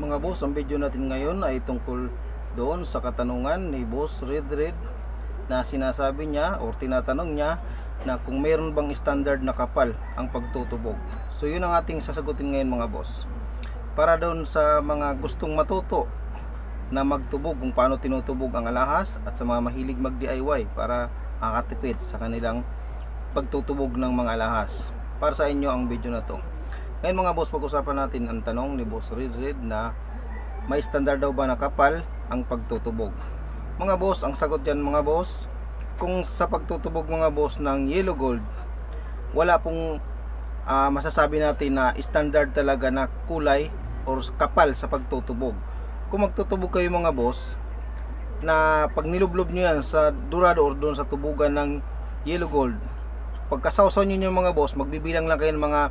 Mga boss, ang video natin ngayon ay tungkol doon sa katanungan ni Boss Red na sinasabi niya o tinatanong niya na kung mayroon bang standard na kapal ang pagtutubog. So yun ang ating sasagutin ngayon mga boss. Para doon sa mga gustong matuto na magtubog kung paano tinutubog ang alahas at sa mga mahilig mag DIY para makatipid sa kanilang pagtutubog ng mga alahas. Para sa inyo ang video na to. Ngayon mga boss, pag-usapan natin ang tanong ni Boss Red na may standard daw ba na kapal ang pagtutubog. Mga boss, ang sagot dyan mga boss, kung sa pagtutubog mga boss ng yellow gold, wala pong masasabi natin na standard talaga na kulay or kapal sa pagtutubog. Kung magtutubog kayo mga boss, na pag nilublob nyo yan sa durado or doon sa tubugan ng yellow gold, pagkasawsaw nyo yung mga boss, magbibilang lang kayo ng mga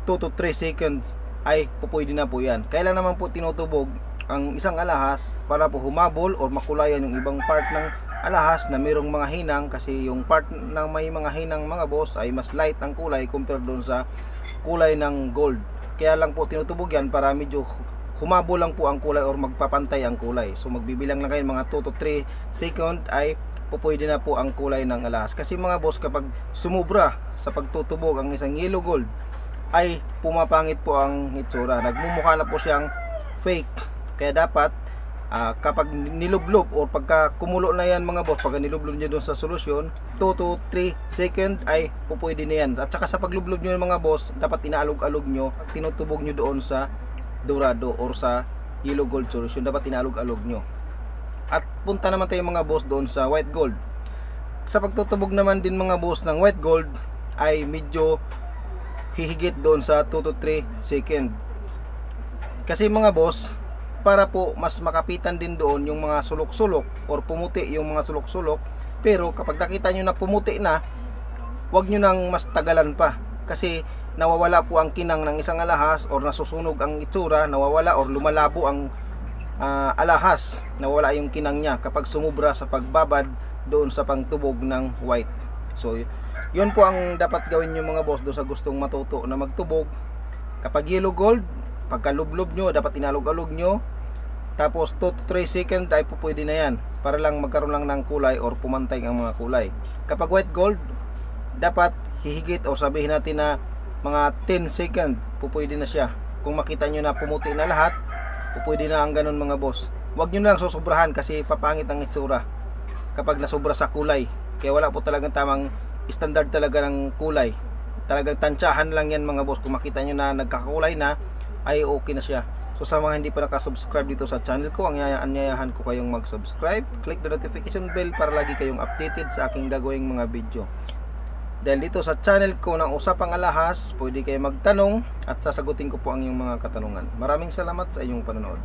2 to 3 seconds ay pupwede na po yan. Kailan naman po tinutubog ang isang alahas para po humabol or makulayan yung ibang part ng alahas na mayroong mga hinang, kasi yung part na may mga hinang mga boss ay mas light ang kulay compared doon sa kulay ng gold. Kaya lang po tinutubog yan para medyo humabol lang po ang kulay or magpapantay ang kulay. So magbibilang lang kayo mga 2 to 3 second ay pupwede na po ang kulay ng alahas. Kasi mga boss, kapag sumubra sa pagtutubog ang isang yellow gold ay pumapangit po ang itsura, nagmumukha na po siyang fake. Kaya dapat kapag nilublob or pagka kumulo na yan mga boss, pagka nilublob nyo doon sa solusyon 2 to 3 second ay pupwede na yan. At saka sa paglublob nyo mga boss, dapat inaalog-alog nyo, tinutubog nyo doon sa dorado or sa yellow gold solution, dapat inaalog-alog nyo. At punta naman tayo mga boss doon sa white gold. Sa pagtutubog naman din mga boss ng white gold ay medyo hihigit doon sa 2 to 3 second. Kasi mga boss, para po mas makapitan din doon yung mga sulok-sulok or pumuti yung mga sulok-sulok, pero kapag nakita nyo na pumuti na, wag nyo nang mas tagalan pa, kasi nawawala po ang kinang ng isang alahas or nasusunog ang itsura, nawawala or lumalabo ang alahas, nawawala yung kinang niya kapag sumubra sa pagbabad doon sa pangtubog ng white. So yun po ang dapat gawin nyo mga boss doon sa gustong matuto na magtubog. Kapag yellow gold, pagkalublob nyo, dapat inalog-alog nyo, tapos 2 to 3 second ay po pwede na yan, para lang magkaroon lang ng kulay or pumantay ang mga kulay. Kapag white gold, dapat hihigit o sabihin natin na mga 10 second po pwede na siya. Kung makita nyo na pumuti na lahat, po pwede na ang ganun mga boss. Huwag nyo na lang susobrahan kasi papangit ang itsura kapag nasobra sa kulay. Kaya wala po talagang tamang standard talaga ng kulay. Talagang tansyahan lang yan mga boss. Kung makita nyo na nagkakakulay na, ay okay na siya. So sa mga hindi pa nakasubscribe dito sa channel ko, ang anyayahan ko kayong mag-subscribe, click the notification bell para lagi kayong updated sa aking gagawing mga video. Dahil dito sa channel ko ng Usapang Alahas, pwede kayo magtanong at sasagutin ko po ang inyong mga katanungan. Maraming salamat sa inyong panonood.